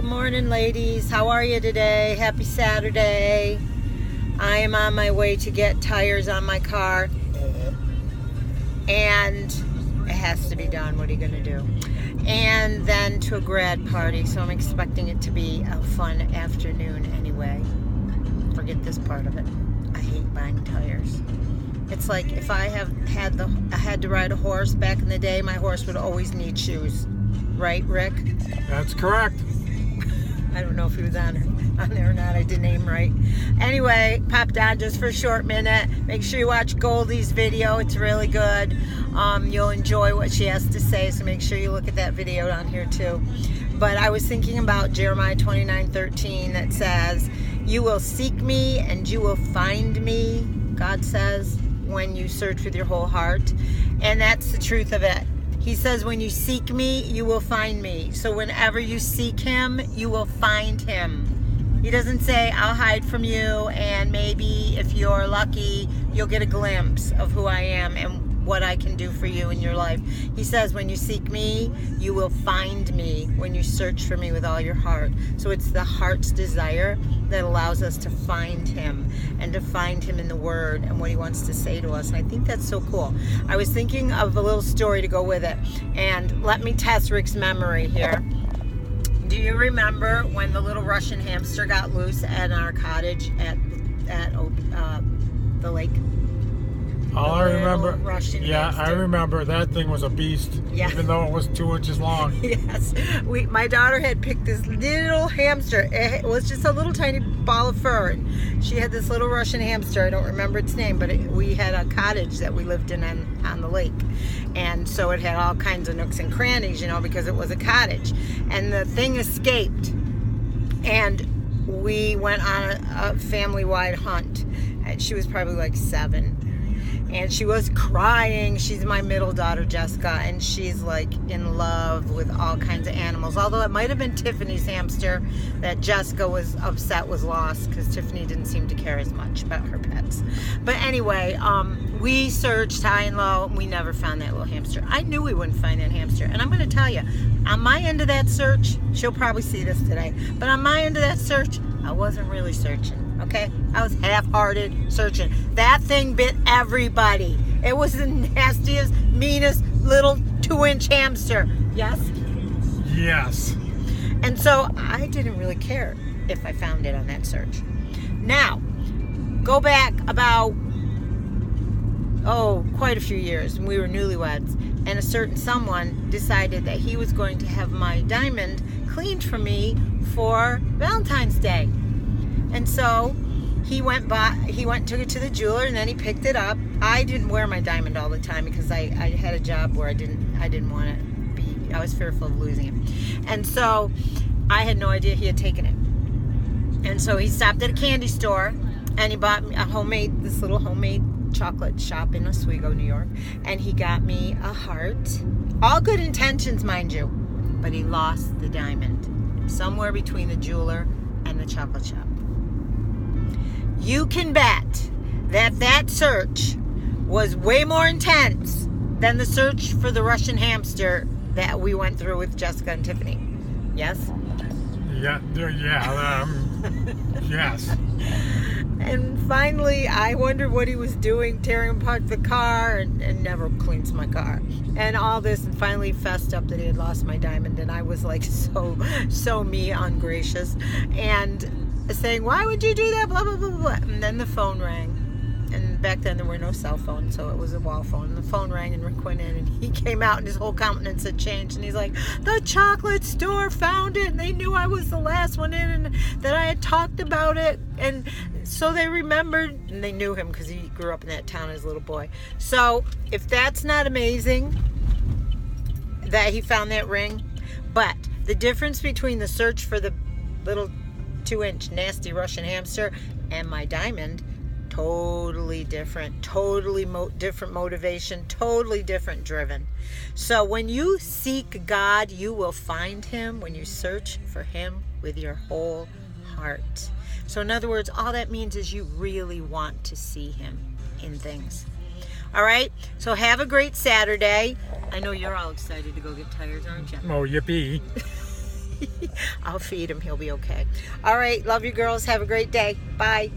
Good morning, ladies. How are you today? Happy Saturday. I am on my way to get tires on my car. And it has to be done. What are you going to do? And then to a grad party. So I'm expecting it to be a fun afternoon anyway. Forget this part of it. I hate buying tires. It's like if I had to ride a horse back in the day, my horse would always need shoes. Right, Rick? That's correct. I don't know if he was on there or not. I didn't name right. Anyway, popped on just for a short minute. Make sure you watch Goldie's video. It's really good. You'll enjoy what she has to say, so make sure you look at that video down here too. But I was thinking about Jeremiah 29:13 that says, "You will seek me and you will find me," God says, "when you search with your whole heart." And that's the truth of it. He says, when you seek me, you will find me. So whenever you seek him, you will find him. He doesn't say, I'll hide from you, and maybe if you're lucky, you'll get a glimpse of who I am and what I can do for you in your life. He says, when you seek me, you will find me when you search for me with all your heart. So it's the heart's desire that allows us to find him and to find him in the word and what he wants to say to us. And I think that's so cool. I was thinking of a little story to go with it. And let me test Rick's memory here. Do you remember when the little Russian hamster got loose at our cottage at the lake? All I remember, Russian hamster. I remember that thing was a beast, even though it was 2 inches long. Yes, my daughter had picked this little hamster. It was just a little tiny ball of fur. She had this little Russian hamster. I don't remember its name, but we had a cottage that we lived in on the lake, and so it had all kinds of nooks and crannies, because it was a cottage. And the thing escaped, and we went on a family-wide hunt. And she was probably like 7. And she was crying. She's my middle daughter, Jessica, and she's like in love with all kinds of animals. Although it might have been Tiffany's hamster that Jessica was upset was lost, because Tiffany didn't seem to care as much about her pets. But anyway, we searched high and low, and we never found that little hamster. I knew we wouldn't find that hamster. And I'm going to tell you, on my end of that search, she'll probably see this today, but on my end of that search, I wasn't really searching. Okay, I was half-hearted searching. That thing bit everybody. It was the nastiest, meanest little 2-inch hamster. Yes? Yes. And so I didn't really care if I found it on that search. Now, go back about, quite a few years, and we were newlyweds, and a certain someone decided that he was going to have my diamond cleaned for me for Valentine's Day. And so he went took it to the jeweler, and then he picked it up. I didn't wear my diamond all the time because I had a job where I didn't want to be, I was fearful of losing it. And so I had no idea he had taken it. And so he stopped at a candy store, and he bought me this little homemade chocolate shop in Oswego, New York. And he got me a heart. All good intentions, mind you. But he lost the diamond somewhere between the jeweler and the chocolate shop. You can bet that search was way more intense than the search for the Russian hamster that we went through with Jessica and Tiffany. Yes? Yes. And finally, I wondered what he was doing, tearing apart the car, and never cleans my car. And all this, and finally fessed up that he had lost my diamond, and I was like so me ungracious. And saying, why would you do that, blah, blah, blah, blah. And then the phone rang. And back then there were no cell phones, so it was a wall phone. And the phone rang, and Rick went in, and he came out, and his whole countenance had changed. And he's like, the chocolate store found it, and they knew I was the last one in, and that I had talked about it. And so they remembered, and they knew him because he grew up in that town as a little boy. So if that's not amazing that he found that ring, but the difference between the search for the little 2-inch nasty Russian hamster and my diamond, totally different, different motivation, totally different driven. So when you seek God, you will find him when you search for him with your whole heart. So in other words, all that means is you really want to see him in things. All right, so have a great Saturday. I know you're all excited to go get tires, aren't you? Oh, yippee. I'll feed him. He'll be okay. All right. Love you girls. Have a great day. Bye.